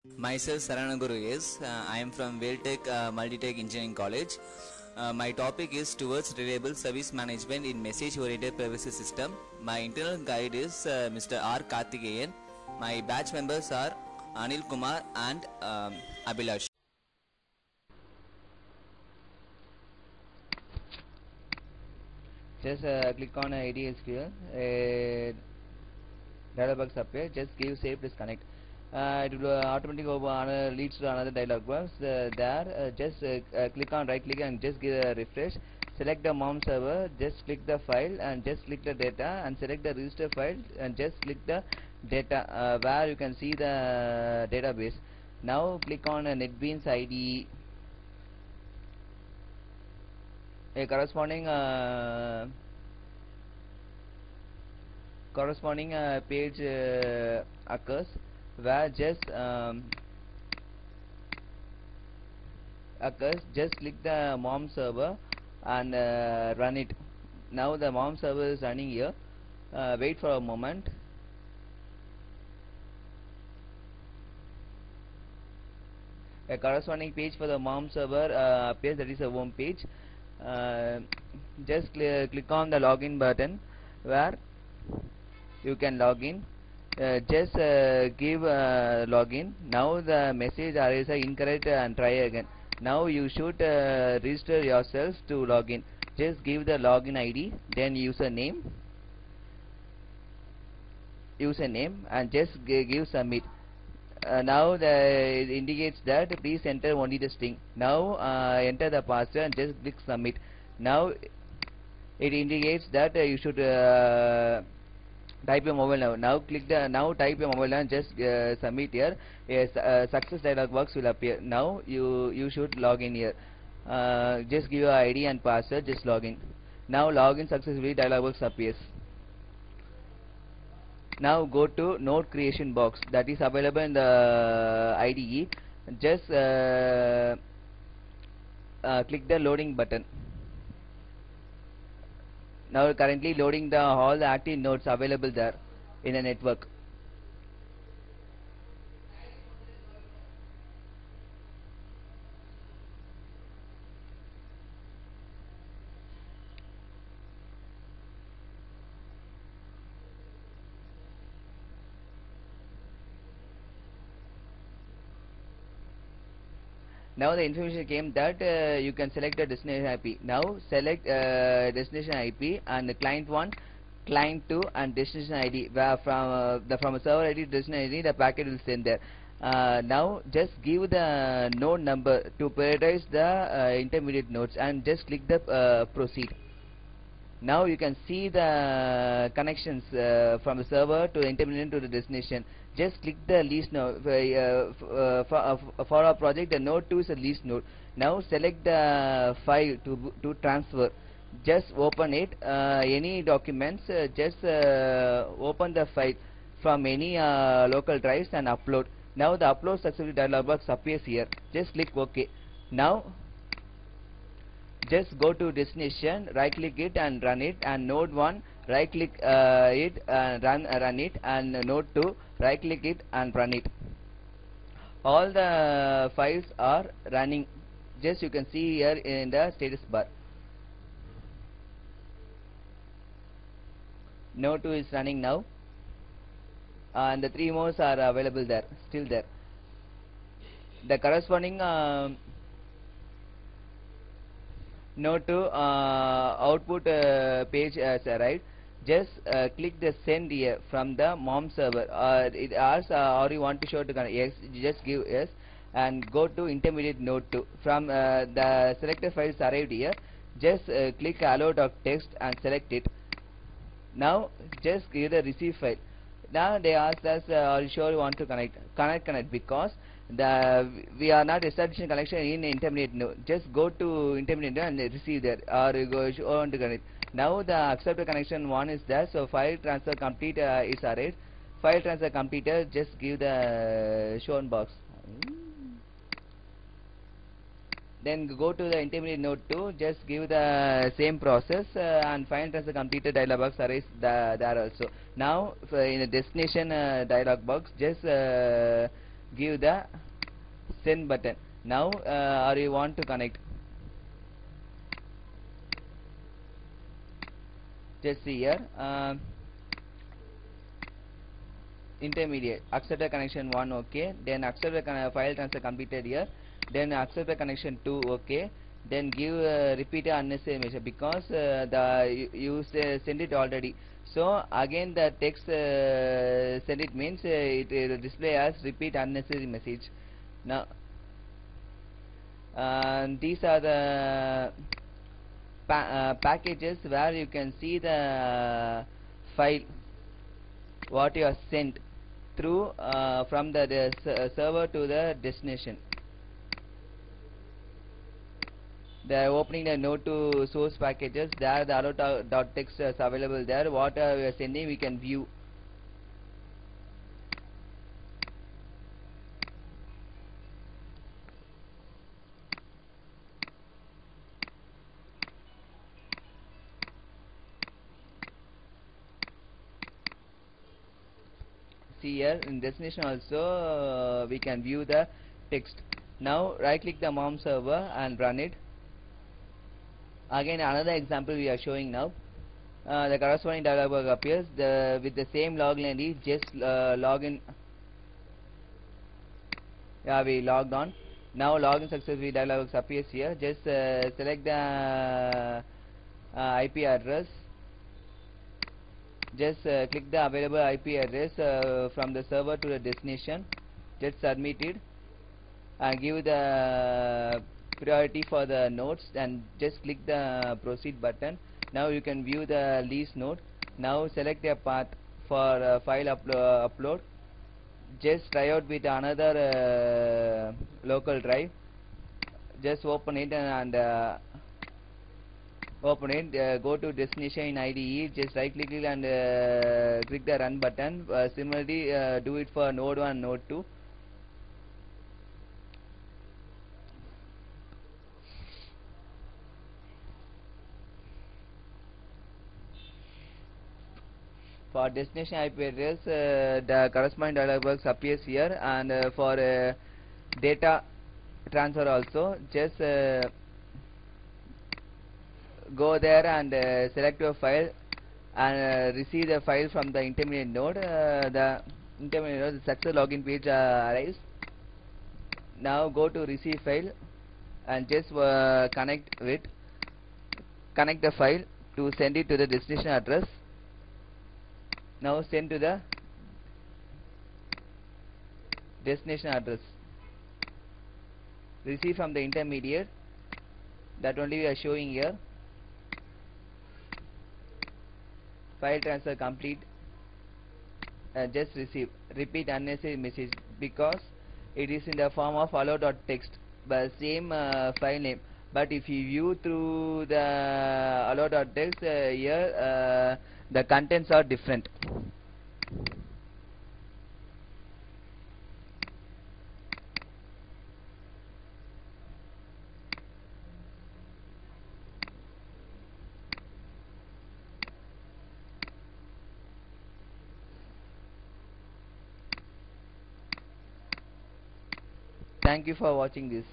Myself Saranaguru is. I am from Welltech Multitech Engineering College. My topic is towards reliable service management in message-oriented privacy system. My internal guide is Mr. R. Karthikeyan. My batch members are Anil Kumar and Abhilash. Just click on ADSQL. Dialog box appear. Just give save disconnect. It will automatically leads to another dialog box. Just click on right click and just give a refresh. Select the mom server. Just click the file and just click the data and select the register file and just click the data where you can see the database. Now click on NetBeans IDE. A corresponding page occurs where just click the mom server and run it. Now the mom server is running here. Wait for a moment. A corresponding page for the mom server appears, that is a home page. Just click on the login button where you can log in. Just give login. Now the message is incorrect and try again. Now you should register yourself to login. Just give the login ID, then username and just give submit. Now it indicates that please enter only the string. Now enter the password and just click submit. Now it indicates that you should type your mobile number. Now type your mobile number and just submit here. A success dialog box will appear. Now you should log in here. Just give your ID and password. Just log in. Now login successfully dialog box appears. Now go to node creation box that is available in the IDE. Just click the loading button. Now currently loading all the active nodes available there in a network. Now the information came that you can select the destination IP. Now select destination IP and the client 1, client 2 and destination ID. Where from a server ID to destination ID the packet will send there. Now just give the node number to prioritize the intermediate nodes and just click the proceed. Now you can see the connections from the server to the intermediate to the destination. Just click the least node. For our project, the node 2 is a least node. Now select the file to transfer. Just open it. Any documents, just open the file from any local drives and upload. Now the upload successfully dialog box appears here. Just click OK. Now just go to destination, right click it and run it, and node 1 right click it and run it, and node 2 right click it and run it. All the files are running. Just you can see here in the status bar. Node 2 is running now, and the 3 more are available there, still there. The corresponding node 2 output page has arrived. Just click the send here from the mom server. It asks or you want to show to connect. Yes, just give yes and go to intermediate node 2. From the selected files arrived here. Just click hello.txt and select it. Now just give the receive file. Now they ask us are you sure you want to connect because we are not establishing connection in intermediate node. Just go to intermediate node and receive that, or you go on to connect. Now the accepted connection 1 is there, so file transfer complete is arrived. File transfer completed. Just give the shown box. Then go to the intermediate node 2. Just give the same process and file transfer completed dialog box arrives there also. Now in the destination dialog box, just give the send button. Now or you want to connect, just see here, intermediate accept the connection 1, okay, then accept the file transfer completed here, then accept the connection 2, okay, then give repeat unnecessary message because you send it already, so again the text send it means it will display as repeat unnecessary message. Now these are the packages where you can see the file what you have sent through from the server to the destination. They are opening the node to source packages. There the alert.txt is available there. What we are sending we can view. See here in destination also we can view the text. Now right click the mom server and run it. Again another example we are showing now. The corresponding dialog box appears with the same login ID. Just log in. Yeah, we logged on. Now login successfully dialog box appears here. Just select the IP address. Just click the available IP address from the server to the destination. Just submit it and give the priority for the nodes and just click the proceed button. Now you can view the least node. Now select a path for file upload. Just try out with another local drive. Just open it and open it, go to destination in IDE, just right click it and click the run button. Similarly do it for node 1 and node 2. For destination IP address the corresponding dialog box appears here, and for data transfer also just go there and select your file and receive the file from the intermediate node. The intermediate node, the success login page arrives. Now go to receive file and just connect the file to send it to the destination address. Now send to the destination address. Receive from the intermediate, that only we are showing here. File transfer complete. Just receive repeat unnecessary message because it is in the form of hello.txt but same file name, but if you view through the hello.txt here the contents are different. Thank you for watching this.